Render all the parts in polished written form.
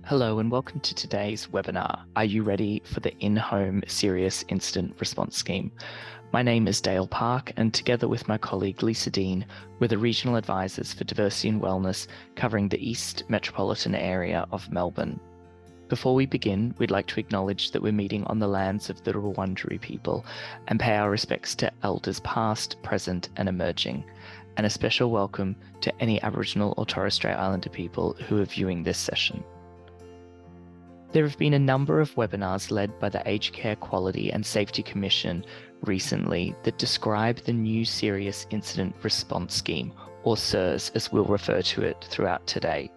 Hello and welcome to today's webinar. Are you ready for the in-home serious incident response scheme? My name is Dale Park, and together with my colleague Lisa Dean, we're the Regional Advisors for Diversity and Wellness covering the East Metropolitan area of Melbourne. Before we begin, we'd like to acknowledge that we're meeting on the lands of the Wurundjeri people and pay our respects to elders past, present and emerging, and a special welcome to any Aboriginal or Torres Strait Islander people who are viewing this session. There have been a number of webinars led by the Aged Care Quality and Safety Commission recently that describe the new Serious Incident Response Scheme, or SIRS as we'll refer to it throughout today.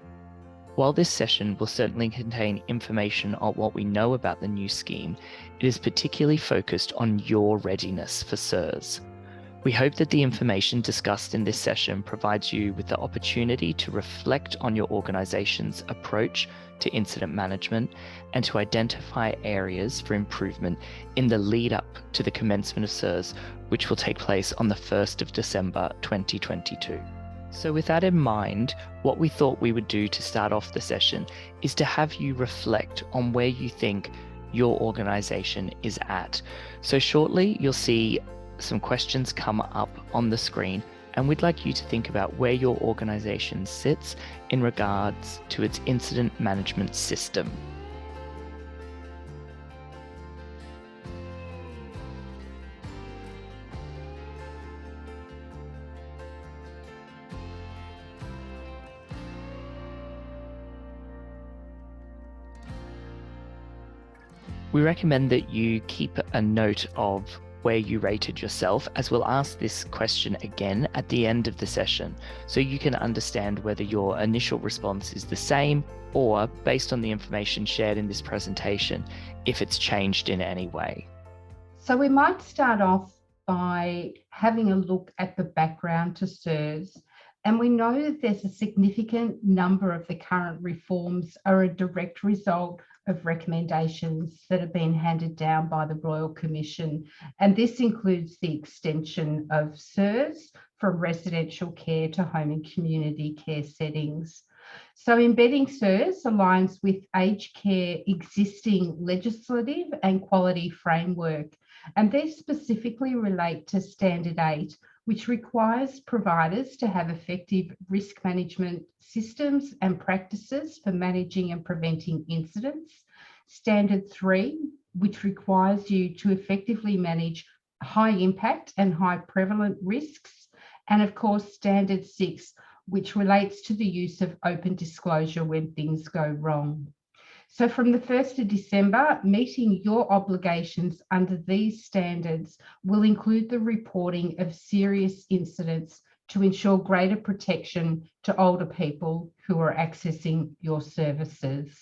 While this session will certainly contain information on what we know about the new scheme, it is particularly focused on your readiness for SIRS. We hope that the information discussed in this session provides you with the opportunity to reflect on your organisation's approach to incident management and to identify areas for improvement in the lead up to the commencement of SIRS, which will take place on the 1st of December 2022. So with that in mind, what we thought we would do to start off the session is to have you reflect on where you think your organisation is at. So shortly, you'll see some questions come up on the screen, and we'd like you to think about where your organisation sits in regards to its incident management system. We recommend that you keep a note of where you rated yourself, as we'll ask this question again at the end of the session, so you can understand whether your initial response is the same or, based on the information shared in this presentation, if it's changed in any way. So we might start off by having a look at the background to SIRS. And we know that there's a significant number of the current reforms are a direct result of recommendations that have been handed down by the Royal Commission. And this includes the extension of SIRS from residential care to home and community care settings. So embedding SIRS aligns with aged care existing legislative and quality framework, and these specifically relate to Standard 8, which requires providers to have effective risk management systems and practices for managing and preventing incidents. Standard 3, which requires you to effectively manage high impact and high prevalent risks. And of course, Standard 6, which relates to the use of open disclosure when things go wrong. So from the 1st of December, meeting your obligations under these standards will include the reporting of serious incidents to ensure greater protection to older people who are accessing your services.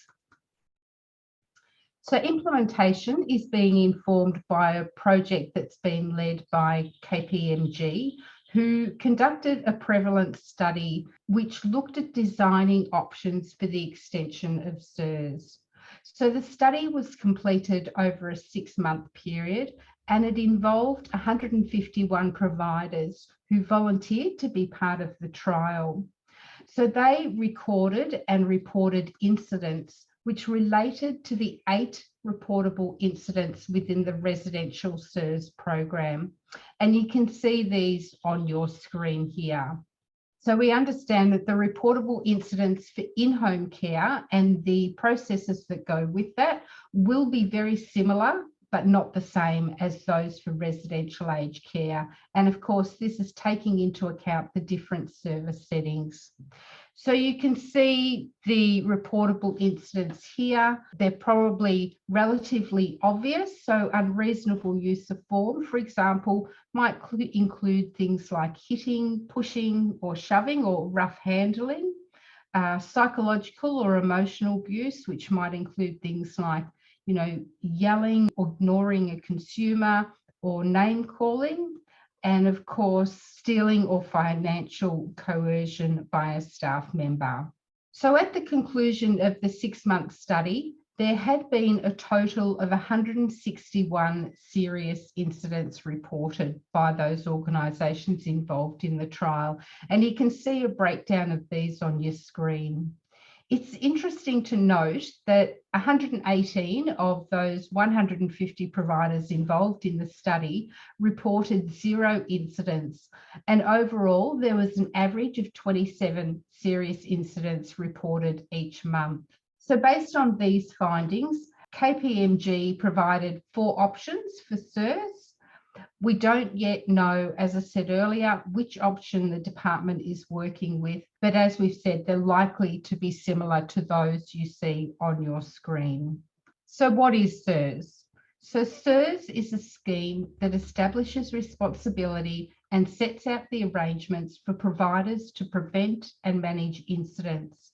So implementation is being informed by a project that's been led by KPMG, who conducted a prevalence study which looked at designing options for the extension of SIRS. So the study was completed over a 6-month period, and it involved 151 providers who volunteered to be part of the trial. So they recorded and reported incidents which related to the 8 reportable incidents within the residential SIRS program. And you can see these on your screen here. So we understand that the reportable incidents for in-home care and the processes that go with that will be very similar, but not the same as those for residential aged care. And of course, this is taking into account the different service settings. So you can see the reportable incidents here. They're probably relatively obvious. So unreasonable use of force, for example, might include things like hitting, pushing or shoving or rough handling. Psychological or emotional abuse, which might include things like, yelling or ignoring a consumer or name calling. And of course, stealing or financial coercion by a staff member. So at the conclusion of the 6-month study, there had been a total of 161 serious incidents reported by those organisations involved in the trial. And you can see a breakdown of these on your screen. It's interesting to note that 118 of those 150 providers involved in the study reported 0 incidents, and overall there was an average of 27 serious incidents reported each month. So based on these findings, KPMG provided 4 options for SIRS. We don't yet know, as I said earlier, which option the department is working with, but as we've said, they're likely to be similar to those you see on your screen. So what is SIRS? So SIRS is a scheme that establishes responsibility and sets out the arrangements for providers to prevent and manage incidents,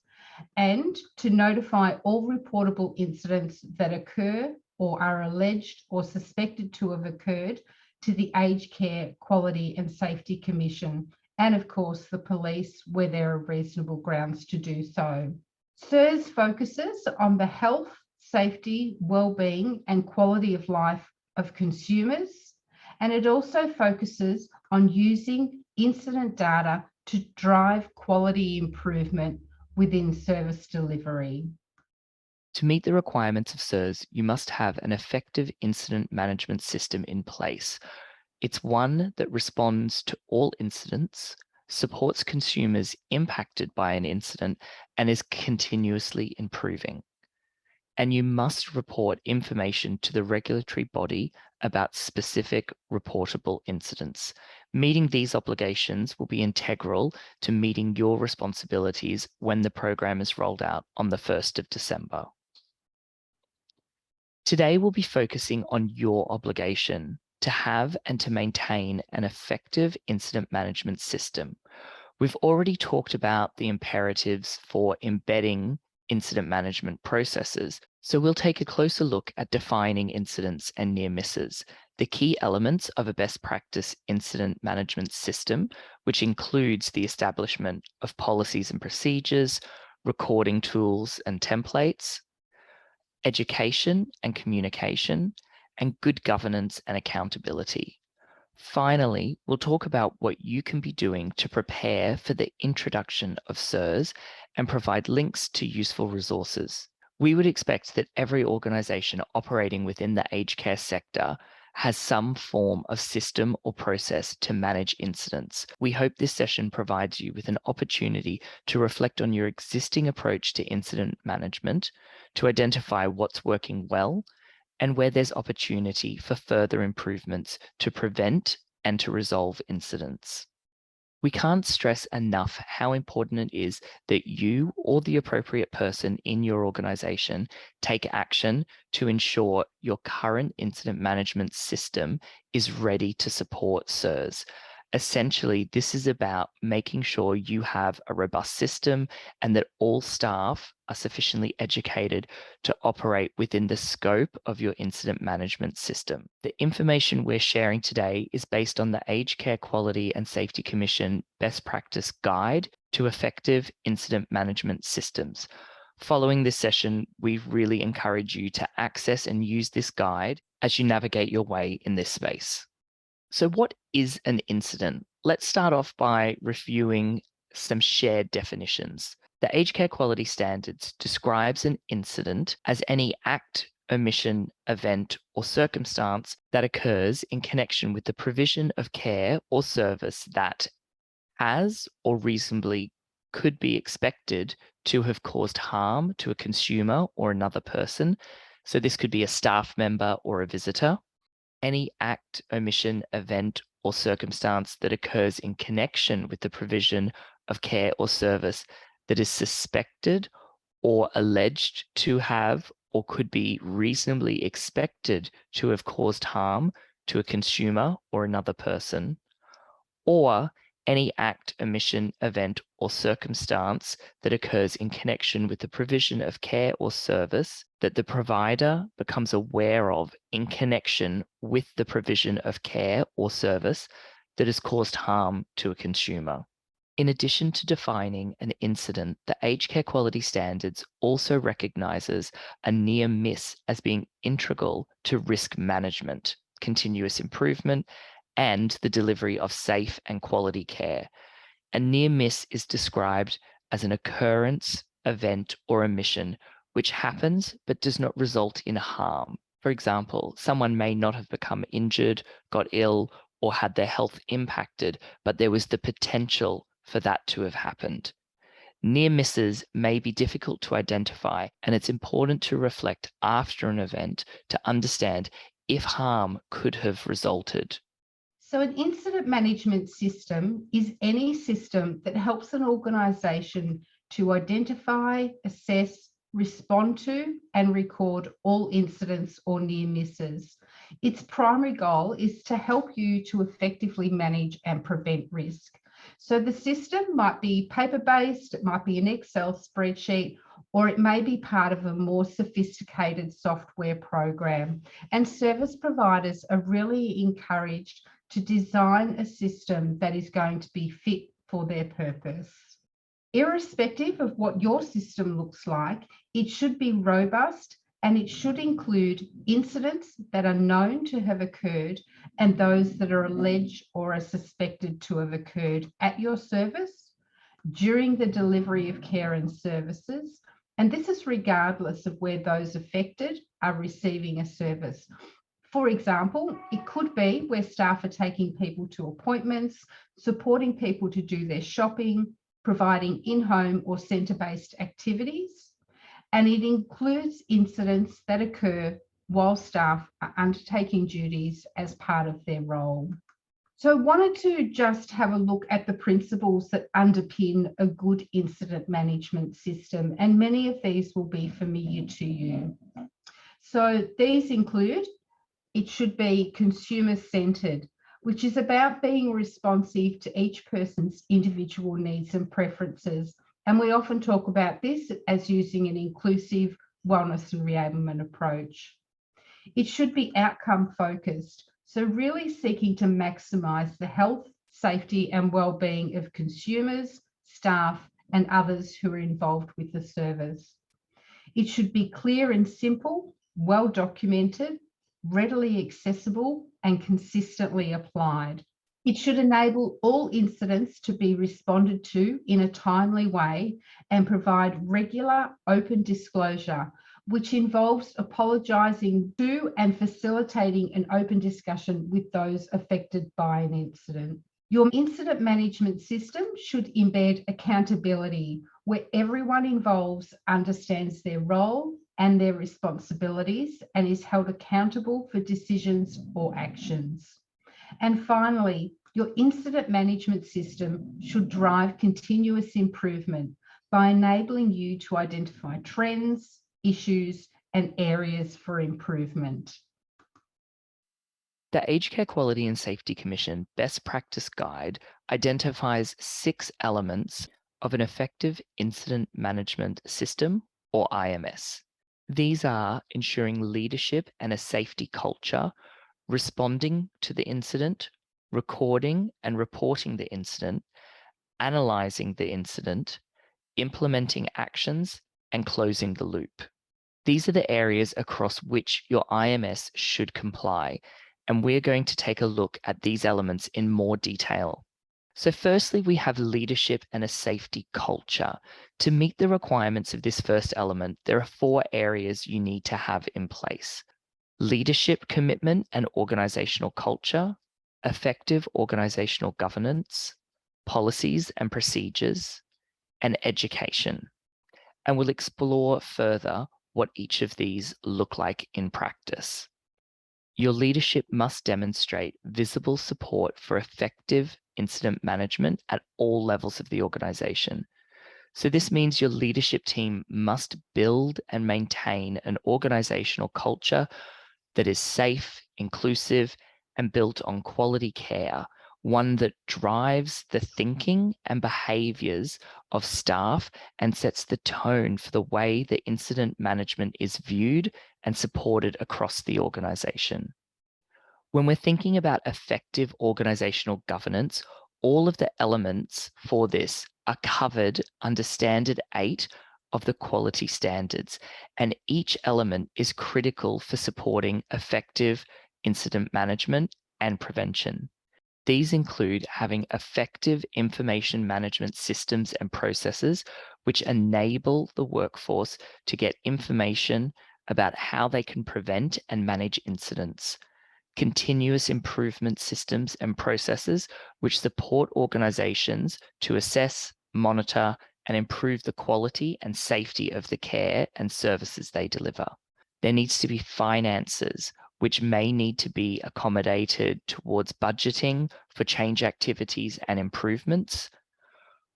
and to notify all reportable incidents that occur or are alleged or suspected to have occurred to the Aged Care Quality and Safety Commission, and of course the police where there are reasonable grounds to do so. SIRS focuses on the health, safety, well-being and quality of life of consumers, and it also focuses on using incident data to drive quality improvement within service delivery. To meet the requirements of SIRS, you must have an effective incident management system in place. It's one that responds to all incidents, supports consumers impacted by an incident, and is continuously improving. And you must report information to the regulatory body about specific reportable incidents. Meeting these obligations will be integral to meeting your responsibilities when the program is rolled out on the 1st of December. Today, we'll be focusing on your obligation to have and to maintain an effective incident management system. We've already talked about the imperatives for embedding incident management processes, so we'll take a closer look at defining incidents and near misses, the key elements of a best practice incident management system, which includes the establishment of policies and procedures, recording tools and templates, education and communication, and good governance and accountability. Finally, we'll talk about what you can be doing to prepare for the introduction of SIRS and provide links to useful resources. We would expect that every organisation operating within the aged care sector has some form of system or process to manage incidents. We hope this session provides you with an opportunity to reflect on your existing approach to incident management, to identify what's working well, and where there's opportunity for further improvements to prevent and to resolve incidents. We can't stress enough how important it is that you or the appropriate person in your organization take action to ensure your current incident management system is ready to support SIRS. Essentially, this is about making sure you have a robust system and that all staff are sufficiently educated to operate within the scope of your incident management system. The information we're sharing today is based on the Aged Care Quality and Safety Commission Best Practice Guide to Effective Incident Management Systems. Following this session, we really encourage you to access and use this guide as you navigate your way in this space. So what is an incident? Let's start off by reviewing some shared definitions. The Aged Care Quality Standards describes an incident as any act, omission, event, or circumstance that occurs in connection with the provision of care or service that has or reasonably could be expected to have caused harm to a consumer or another person. So this could be a staff member or a visitor. Any act, omission, event, or circumstance that occurs in connection with the provision of care or service that is suspected or alleged to have or could be reasonably expected to have caused harm to a consumer or another person, or any act, omission, event, or circumstance that occurs in connection with the provision of care or service that the provider becomes aware of in connection with the provision of care or service that has caused harm to a consumer. In addition to defining an incident, the Aged Care Quality Standards also recognizes a near miss as being integral to risk management, continuous improvement, and the delivery of safe and quality care. A near miss is described as an occurrence, event, or omission which happens but does not result in harm. For example, someone may not have become injured, got ill, or had their health impacted, but there was the potential for that to have happened. Near misses may be difficult to identify, and it's important to reflect after an event to understand if harm could have resulted. So, an incident management system is any system that helps an organisation to identify, assess, respond to, and record all incidents or near misses. Its primary goal is to help you to effectively manage and prevent risk. So, the system might be paper based, it might be an Excel spreadsheet, or it may be part of a more sophisticated software program. And service providers are really encouraged to design a system that is going to be fit for their purpose. Irrespective of what your system looks like, it should be robust and it should include incidents that are known to have occurred and those that are alleged or are suspected to have occurred at your service, during the delivery of care and services, and this is regardless of where those affected are receiving a service. For example, it could be where staff are taking people to appointments, supporting people to do their shopping, providing in-home or centre-based activities, and it includes incidents that occur while staff are undertaking duties as part of their role. So I wanted to just have a look at the principles that underpin a good incident management system, and many of these will be familiar to you. So these include: it should be consumer-centred, which is about being responsive to each person's individual needs and preferences. And we often talk about this as using an inclusive wellness and reablement approach. It should be outcome-focused, so really seeking to maximise the health, safety and well-being of consumers, staff and others who are involved with the service. It should be clear and simple, well documented, readily accessible and consistently applied. It should enable all incidents to be responded to in a timely way and provide regular open disclosure, which involves apologising to and facilitating an open discussion with those affected by an incident. Your incident management system should embed accountability, where everyone involved understands their role and their responsibilities and is held accountable for decisions or actions. And finally, your incident management system should drive continuous improvement by enabling you to identify trends, issues, and areas for improvement. The Aged Care Quality and Safety Commission Best Practice Guide identifies 6 elements of an effective incident management system, or IMS. These are ensuring leadership and a safety culture, responding to the incident, recording and reporting the incident, analysing the incident, implementing actions, and closing the loop. These are the areas across which your IMS should comply, and we're going to take a look at these elements in more detail. So firstly, we have leadership and a safety culture. To meet the requirements of this first element, there are 4 areas you need to have in place: leadership commitment and organizational culture, effective organizational governance, policies and procedures, and education. And we'll explore further what each of these look like in practice. Your leadership must demonstrate visible support for effective incident management at all levels of the organization. So this means your leadership team must build and maintain an organizational culture that is safe, inclusive, and built on quality care, one that drives the thinking and behaviors of staff and sets the tone for the way the incident management is viewed and supported across the organization. When we're thinking about effective organizational governance, all of the elements for this are covered under Standard 8 of the quality standards, and each element is critical for supporting effective incident management and prevention. These include having effective information management systems and processes which enable the workforce to get information about how they can prevent and manage incidents, continuous improvement systems and processes which support organizations to assess, monitor, and improve the quality and safety of the care and services they deliver. There needs to be finances which may need to be accommodated towards budgeting for change activities and improvements.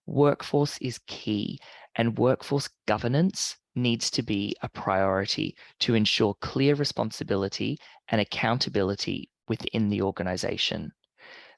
Workforce is key, and workforce governance needs to be a priority to ensure clear responsibility and accountability within the organization.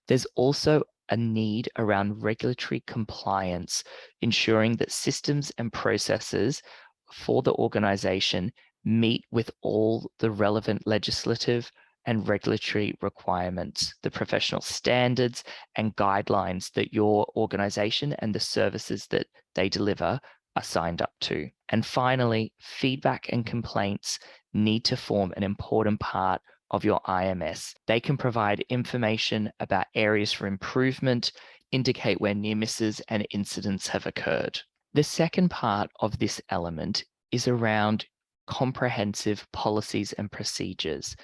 There's also a need around regulatory compliance, ensuring that systems and processes for the organization meet with all the relevant legislative and regulatory requirements, the professional standards and guidelines that your organization and the services that they deliver are signed up to. And finally, feedback and complaints need to form an important part of your IMS. They can provide information about areas for improvement, indicate where near misses and incidents have occurred. The second part of this element is around comprehensive policies and procedures.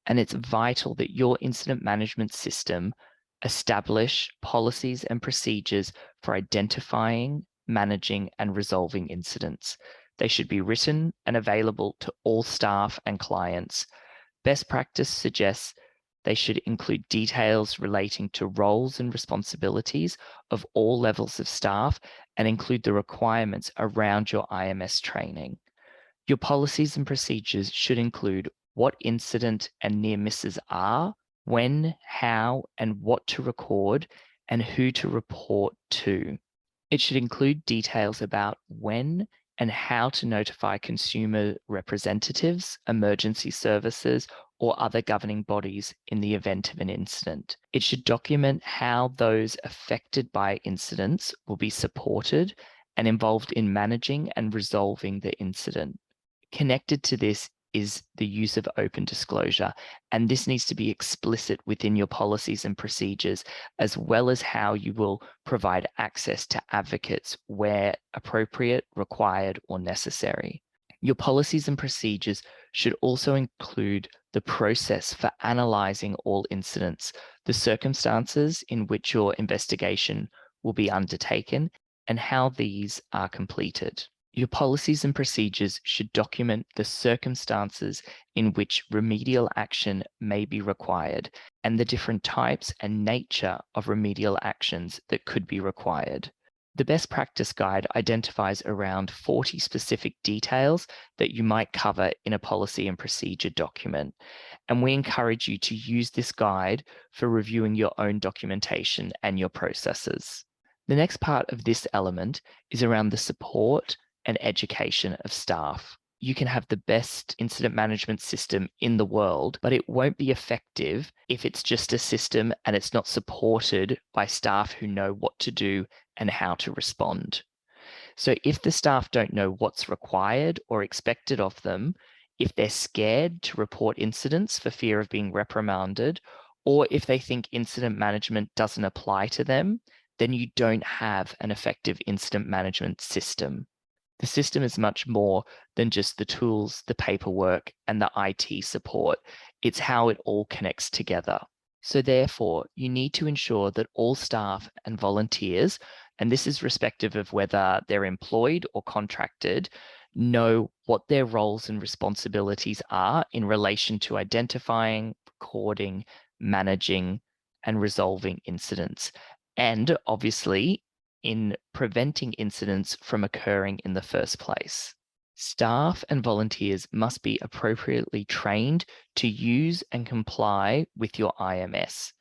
And it's vital that your incident management system establish policies and procedures for identifying, managing, and resolving incidents. They should be written and available to all staff and clients. Best practice suggests they should include details relating to roles and responsibilities of all levels of staff and include the requirements around your IMS training. Your policies and procedures should include what incident and near misses are, when, how, and what to record, and who to report to. It should include details about when and how to notify consumer representatives, emergency services, or other governing bodies in the event of an incident. It should document how those affected by incidents will be supported and involved in managing and resolving the incident. Connected to this is the use of open disclosure, and this needs to be explicit within your policies and procedures, as well as how you will provide access to advocates where appropriate, required, or necessary. Your policies and procedures should also include the process for analysing all incidents, the circumstances in which your investigation will be undertaken, and how these are completed. Your policies and procedures should document the circumstances in which remedial action may be required and the different types and nature of remedial actions that could be required. The best practice guide identifies around 40 specific details that you might cover in a policy and procedure document, and we encourage you to use this guide for reviewing your own documentation and your processes. The next part of this element is around the support and education of staff. You can have the best incident management system in the world, but it won't be effective if it's just a system and it's not supported by staff who know what to do and how to respond. So if the staff don't know what's required or expected of them, if they're scared to report incidents for fear of being reprimanded, or if they think incident management doesn't apply to them, then you don't have an effective incident management system. The system is much more than just the tools, the paperwork, and the IT support. It's how it all connects together. So therefore, you need to ensure that all staff and volunteers, and this is respective of whether they're employed or contracted, know what their roles and responsibilities are in relation to identifying, recording, managing, and resolving incidents. And obviously, in preventing incidents from occurring in the first place. Staff and volunteers must be appropriately trained to use and comply with your IMS.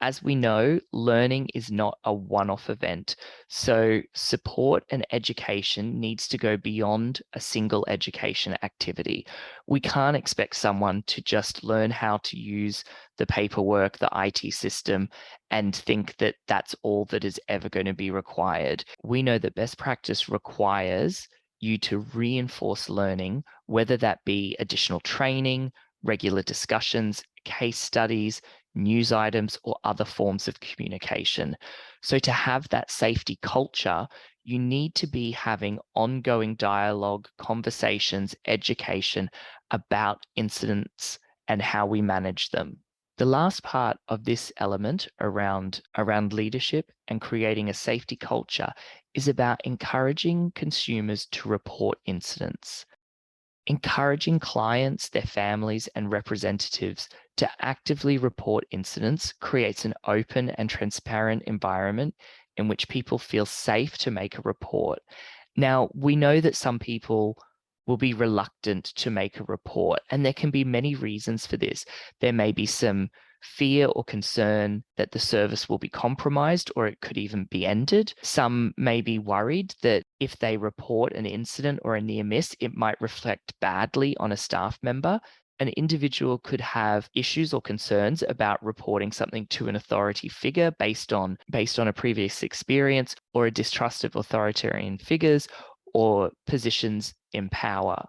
As we know, learning is not a one-off event, so support and education needs to go beyond a single education activity. We can't expect someone to just learn how to use the paperwork, the IT system, and think that that's all that is ever going to be required. We know that best practice requires you to reinforce learning, whether that be additional training, regular discussions, case studies, news items, or other forms of communication. So to have that safety culture, you need to be having ongoing dialogue, conversations, education about incidents and how we manage them. The last part of this element around leadership and creating a safety culture is about encouraging consumers to report incidents. Encouraging clients, their families, and representatives to actively report incidents creates an open and transparent environment in which people feel safe to make a report. Now, we know that some people will be reluctant to make a report, and there can be many reasons for this. There may be some fear or concern that the service will be compromised or it could even be ended. Some may be worried that if they report an incident or a near miss, it might reflect badly on a staff member. An individual could have issues or concerns about reporting something to an authority figure based on a previous experience or a distrust of authoritarian figures or positions in power.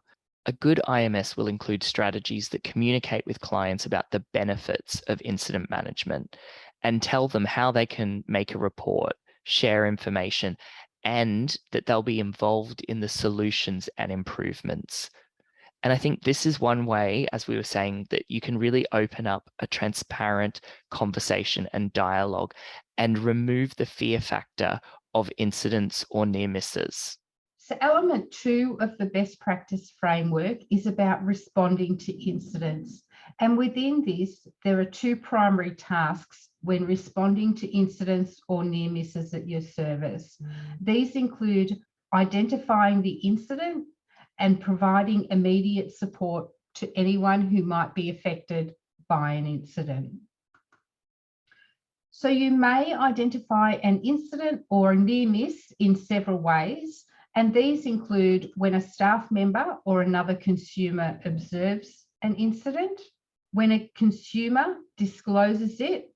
A good IMS will include strategies that communicate with clients about the benefits of incident management and tell them how they can make a report, share information, and that they'll be involved in the solutions and improvements. And I think this is one way, as we were saying, that you can really open up a transparent conversation and dialogue and remove the fear factor of incidents or near misses. So element 2 of the best practice framework is about responding to incidents. And within this, there are 2 primary tasks when responding to incidents or near misses at your service. These include identifying the incident and providing immediate support to anyone who might be affected by an incident. So you may identify an incident or a near miss in several ways. And these include when a staff member or another consumer observes an incident, when a consumer discloses it,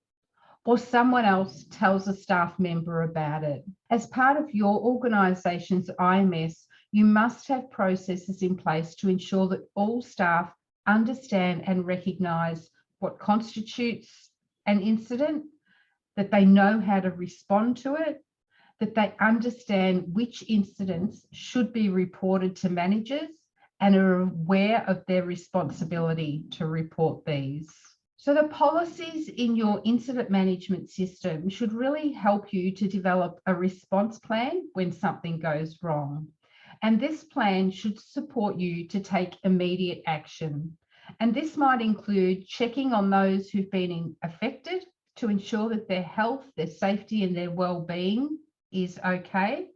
or someone else tells a staff member about it. As part of your organisation's IMS, you must have processes in place to ensure that all staff understand and recognise what constitutes an incident, that they know how to respond to it, that they understand which incidents should be reported to managers and are aware of their responsibility to report these. So the policies in your incident management system should really help you to develop a response plan when something goes wrong. And this plan should support you to take immediate action. And this might include checking on those who've been affected to ensure that their health, their safety, and their well-being is okay,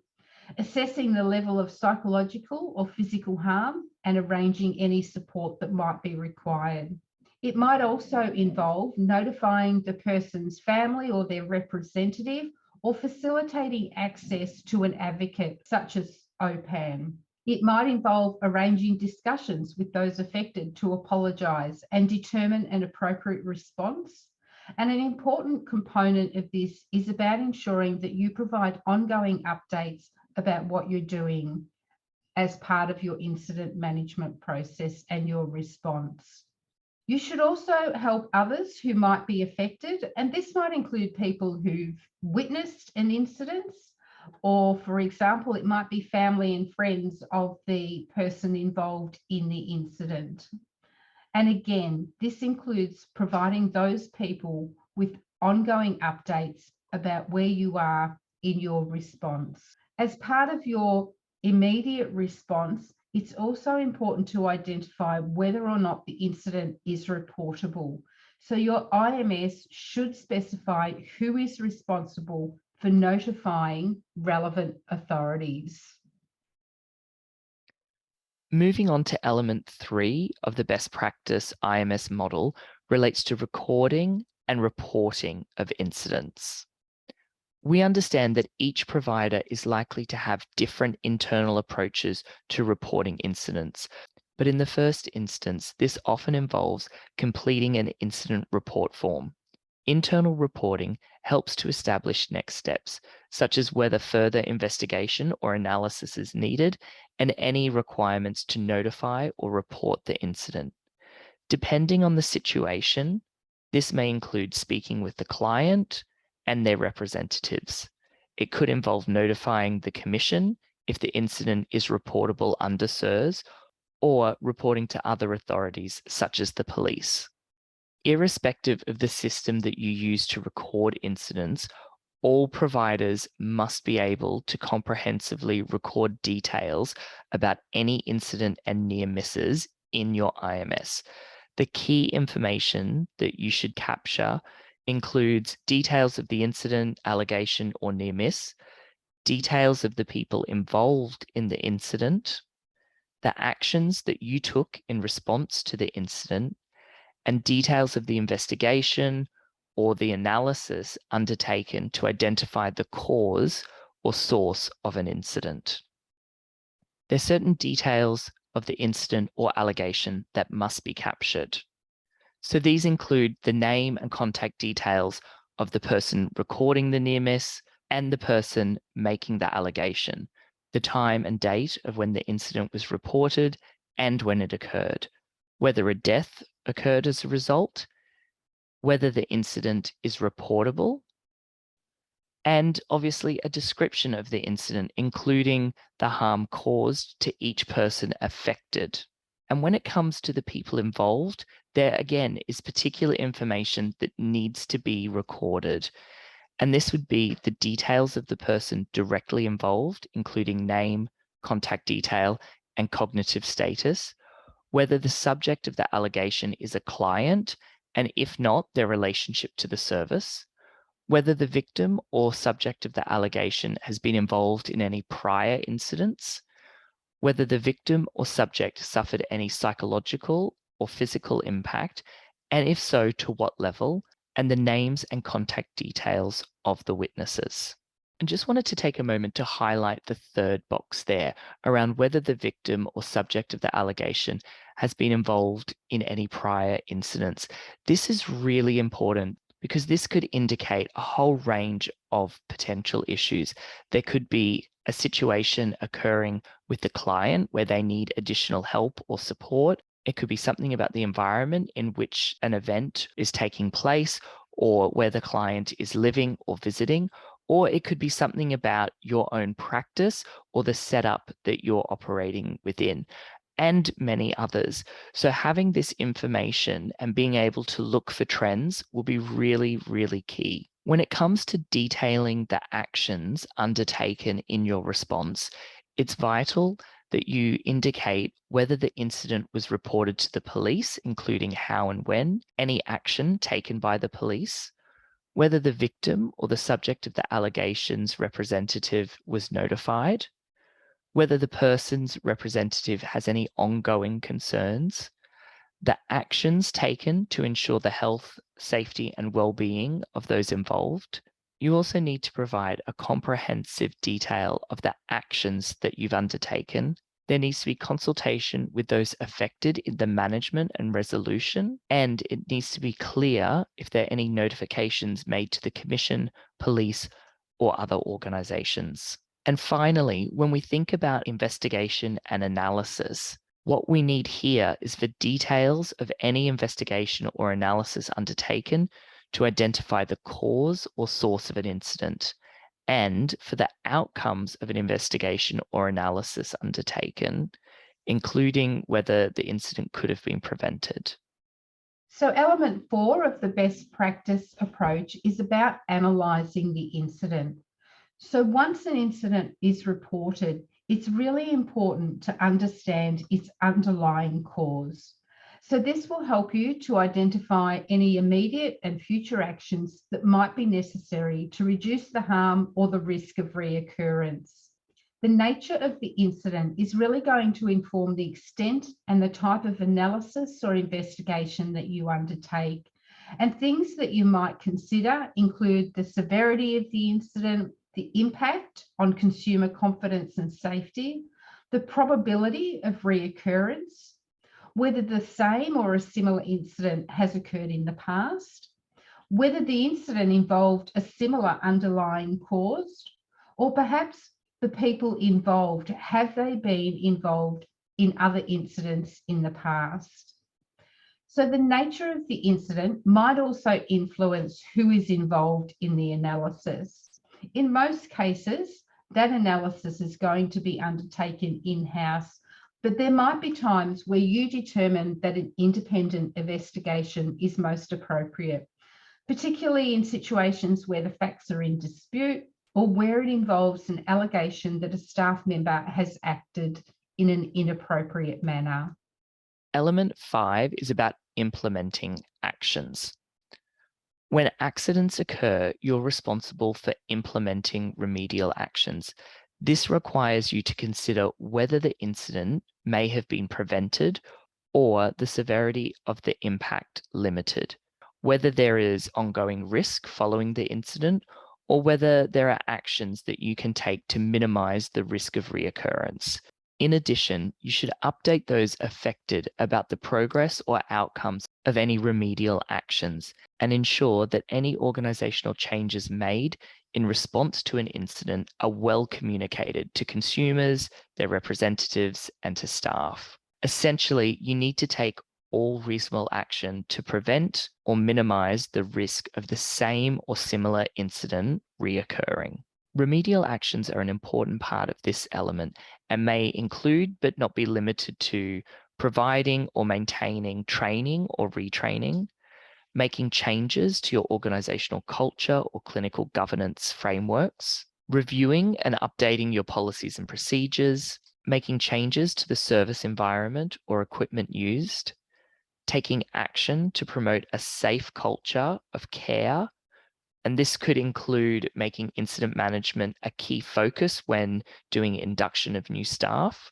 assessing the level of psychological or physical harm and arranging any support that might be required. It might also involve notifying the person's family or their representative or facilitating access to an advocate such as OPAM. It might involve arranging discussions with those affected to apologise and determine an appropriate response. And an important component of this is about ensuring that you provide ongoing updates about what you're doing as part of your incident management process and your response. You should also help others who might be affected, and this might include people who've witnessed an incident, or for example, it might be family and friends of the person involved in the incident. And again, this includes providing those people with ongoing updates about where you are in your response. As part of your immediate response, it's also important to identify whether or not the incident is reportable. So your IMS should specify who is responsible for notifying relevant authorities. Moving on to element 3 of the best practice IMS model relates to recording and reporting of incidents. We understand that each provider is likely to have different internal approaches to reporting incidents, but in the first instance, this often involves completing an incident report form. Internal reporting helps to establish next steps, such as whether further investigation or analysis is needed and any requirements to notify or report the incident. Depending on the situation, This may include speaking with the client and their representatives. It could involve notifying the Commission if the incident is reportable under SIRS, or reporting to other authorities such as the police. Irrespective of the system that you use to record incidents, all providers must be able to comprehensively record details about any incident and near misses in your IMS. The key information that you should capture includes details of the incident, allegation, or near miss, details of the people involved in the incident, the actions that you took in response to the incident, and details of the investigation or the analysis undertaken to identify the cause or source of an incident. There are certain details of the incident or allegation that must be captured. So these include the name and contact details of the person recording the near miss and the person making the allegation, the time and date of when the incident was reported and when it occurred, whether a death occurred as a result, whether the incident is reportable, and obviously a description of the incident, including the harm caused to each person affected. And when it comes to the people involved, there again is particular information that needs to be recorded. And this would be the details of the person directly involved, including name, contact detail, and cognitive status, whether the subject of the allegation is a client, and if not, their relationship to the service, whether the victim or subject of the allegation has been involved in any prior incidents, whether the victim or subject suffered any psychological or physical impact, and if so, to what level, and the names and contact details of the witnesses. And just wanted to take a moment to highlight the third box there around whether the victim or subject of the allegation has been involved in any prior incidents. This is really important because this could indicate a whole range of potential issues. There could be a situation occurring with the client where they need additional help or support. It could be something about the environment in which an event is taking place, or where the client is living or visiting, or it could be something about your own practice or the setup that you're operating within, and many others. So having this information and being able to look for trends will be really, really key. When it comes to detailing the actions undertaken in your response, it's vital that you indicate whether the incident was reported to the police, including how and when, any action taken by the police, whether the victim or the subject of the allegations representative was notified, whether the person's representative has any ongoing concerns, the actions taken to ensure the health, safety, and well-being of those involved. You also need to provide a comprehensive detail of the actions that you've undertaken. There needs to be consultation with those affected in the management and resolution, and it needs to be clear if there are any notifications made to the Commission, police, or other organisations. And finally, when we think about investigation and analysis, what we need here is for details of any investigation or analysis undertaken to identify the cause or source of an incident, and for the outcomes of an investigation or analysis undertaken, including whether the incident could have been prevented. So element 4 of the best practice approach is about analysing the incident. So once an incident is reported, it's really important to understand its underlying cause. So this will help you to identify any immediate and future actions that might be necessary to reduce the harm or the risk of reoccurrence. The nature of the incident is really going to inform the extent and the type of analysis or investigation that you undertake. And things that you might consider include the severity of the incident, the impact on consumer confidence and safety, the probability of reoccurrence, whether the same or a similar incident has occurred in the past, whether the incident involved a similar underlying cause, or perhaps the people involved, have they been involved in other incidents in the past? So the nature of the incident might also influence who is involved in the analysis. In most cases, that analysis is going to be undertaken in-house, but there might be times where you determine that an independent investigation is most appropriate, particularly in situations where the facts are in dispute or where it involves an allegation that a staff member has acted in an inappropriate manner. Element 5 is about implementing actions. When accidents occur, you're responsible for implementing remedial actions. This requires you to consider whether the incident may have been prevented or the severity of the impact limited, whether there is ongoing risk following the incident, or whether there are actions that you can take to minimize the risk of reoccurrence. In addition, you should update those affected about the progress or outcomes of any remedial actions and ensure that any organizational changes made in response to an incident are well communicated to consumers, their representatives, and to staff. Essentially, you need to take all reasonable action to prevent or minimize the risk of the same or similar incident reoccurring. Remedial actions are an important part of this element and may include, but not be limited to, providing or maintaining training or retraining, making changes to your organizational culture or clinical governance frameworks, reviewing and updating your policies and procedures, making changes to the service environment or equipment used, taking action to promote a safe culture of care. And this could include making incident management a key focus when doing induction of new staff,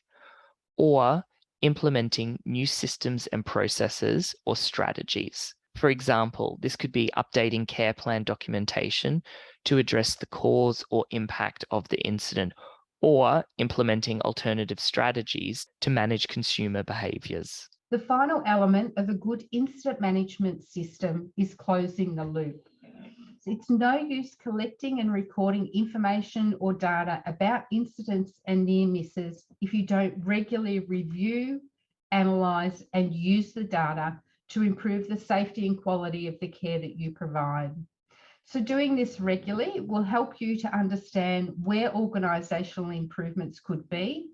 or implementing new systems and processes or strategies. For example, this could be updating care plan documentation to address the cause or impact of the incident, or implementing alternative strategies to manage consumer behaviors. The final element of a good incident management system is closing the loop. It's no use collecting and recording information or data about incidents and near misses if you don't regularly review, analyse, and use the data to improve the safety and quality of the care that you provide. So doing this regularly will help you to understand where organisational improvements could be,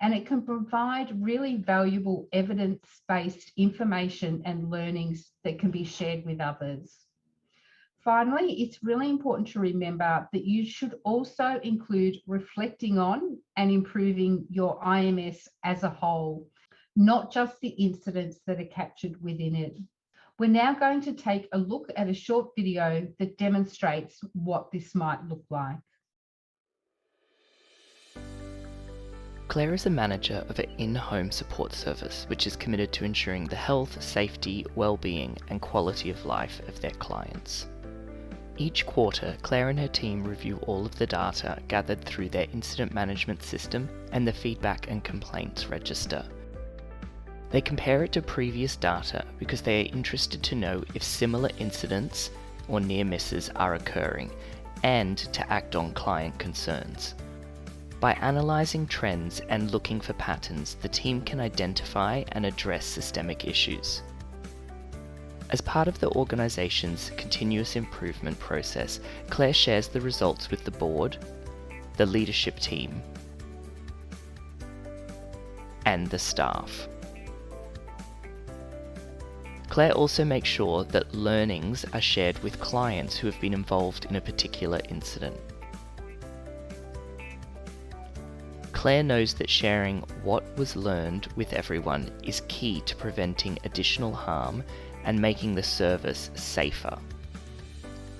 and it can provide really valuable evidence-based information and learnings that can be shared with others. Finally, it's really important to remember that you should also include reflecting on and improving your IMS as a whole, not just the incidents that are captured within it. We're now going to take a look at a short video that demonstrates what this might look like. Claire is a manager of an in-home support service which is committed to ensuring the health, safety, well-being and quality of life of their clients. Each quarter, Claire and her team review all of the data gathered through their incident management system and the feedback and complaints register. They compare it to previous data because they are interested to know if similar incidents or near misses are occurring and to act on client concerns. By analysing trends and looking for patterns, the team can identify and address systemic issues. As part of the organisation's continuous improvement process, Claire shares the results with the board, the leadership team, and the staff. Claire also makes sure that learnings are shared with clients who have been involved in a particular incident. Claire knows that sharing what was learned with everyone is key to preventing additional harm and making the service safer.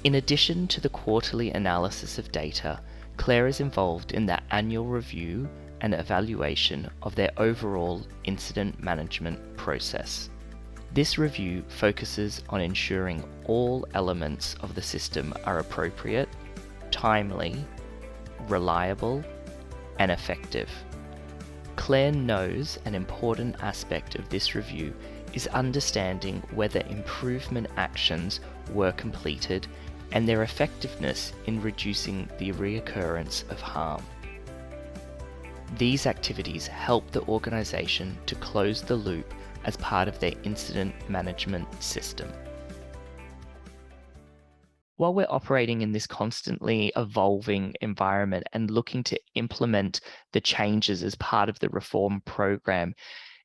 In addition to the quarterly analysis of data, Claire is involved in the annual review and evaluation of their overall incident management process. This review focuses on ensuring all elements of the system are appropriate, timely, reliable, and effective. Claire knows an important aspect of this review is understanding whether improvement actions were completed and their effectiveness in reducing the reoccurrence of harm. These activities help the organisation to close the loop as part of their incident management system. While we're operating in this constantly evolving environment and looking to implement the changes as part of the reform program,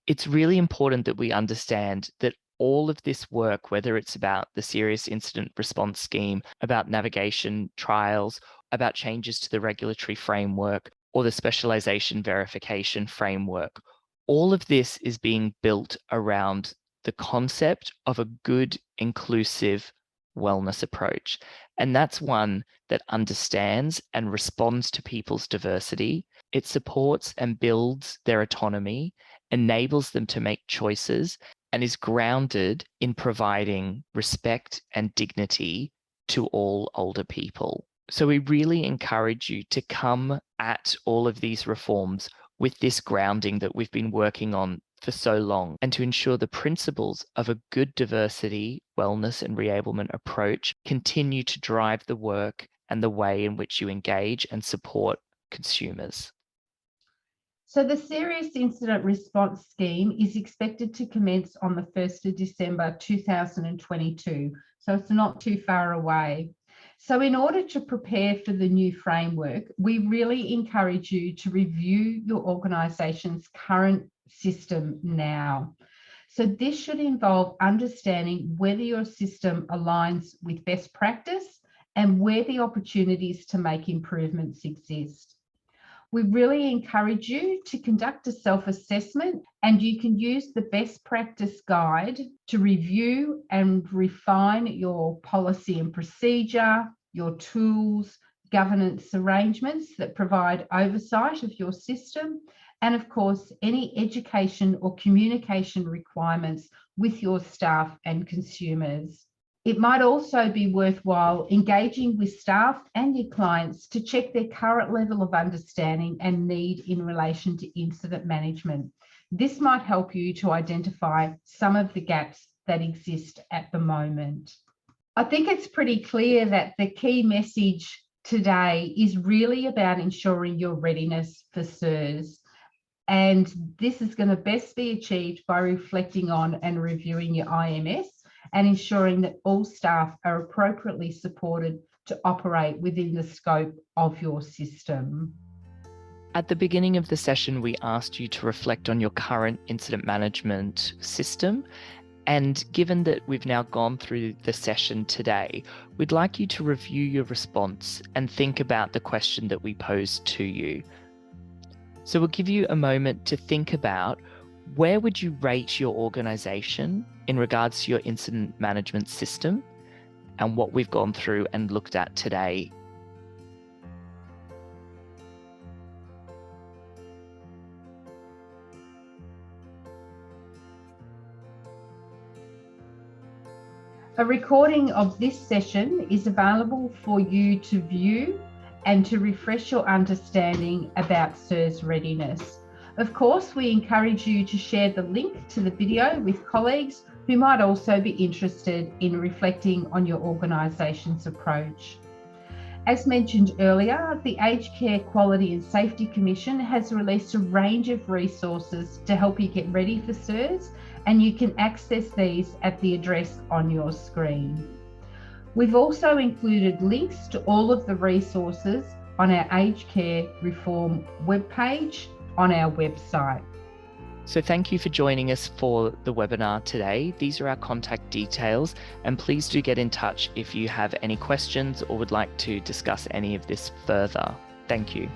it's really important that we understand that all of this work, whether it's about the serious incident response scheme, about navigation trials, about changes to the regulatory framework, or the specialization verification framework, all of this is being built around the concept of a good, inclusive wellness approach. And that's one that understands and responds to people's diversity. It supports and builds their autonomy, enables them to make choices, and is grounded in providing respect and dignity to all older people. So we really encourage you to come at all of these reforms with this grounding that we've been working on for so long, and to ensure the principles of a good diversity, wellness, and reablement approach continue to drive the work and the way in which you engage and support consumers. So the Serious Incident Response Scheme is expected to commence on the 1st of December 2022, so it's not too far away. So in order to prepare for the new framework, we really encourage you to review your organisation's current system now. So this should involve understanding whether your system aligns with best practice and where the opportunities to make improvements exist. We really encourage you to conduct a self-assessment, and you can use the best practice guide to review and refine your policy and procedure, your tools, governance arrangements that provide oversight of your system, and of course, any education or communication requirements with your staff and consumers. It might also be worthwhile engaging with staff and your clients to check their current level of understanding and need in relation to incident management. This might help you to identify some of the gaps that exist at the moment. I think it's pretty clear that the key message today is really about ensuring your readiness for SIRS. And this is going to best be achieved by reflecting on and reviewing your IMS and ensuring that all staff are appropriately supported to operate within the scope of your system. At the beginning of the session, we asked you to reflect on your current incident management system. And given that we've now gone through the session today, we'd like you to review your response and think about the question that we posed to you. So we'll give you a moment to think about, where would you rate your organisation in regards to your incident management system and what we've gone through and looked at today? A recording of this session is available for you to view and to refresh your understanding about SIRS readiness. Of course, we encourage you to share the link to the video with colleagues who might also be interested in reflecting on your organisation's approach. As mentioned earlier, the Aged Care Quality and Safety Commission has released a range of resources to help you get ready for SIRS, and you can access these at the address on your screen. We've also included links to all of the resources on our Aged Care Reform webpage on our website. So thank you for joining us for the webinar today. These are our contact details, and please do get in touch if you have any questions or would like to discuss any of this further. Thank you.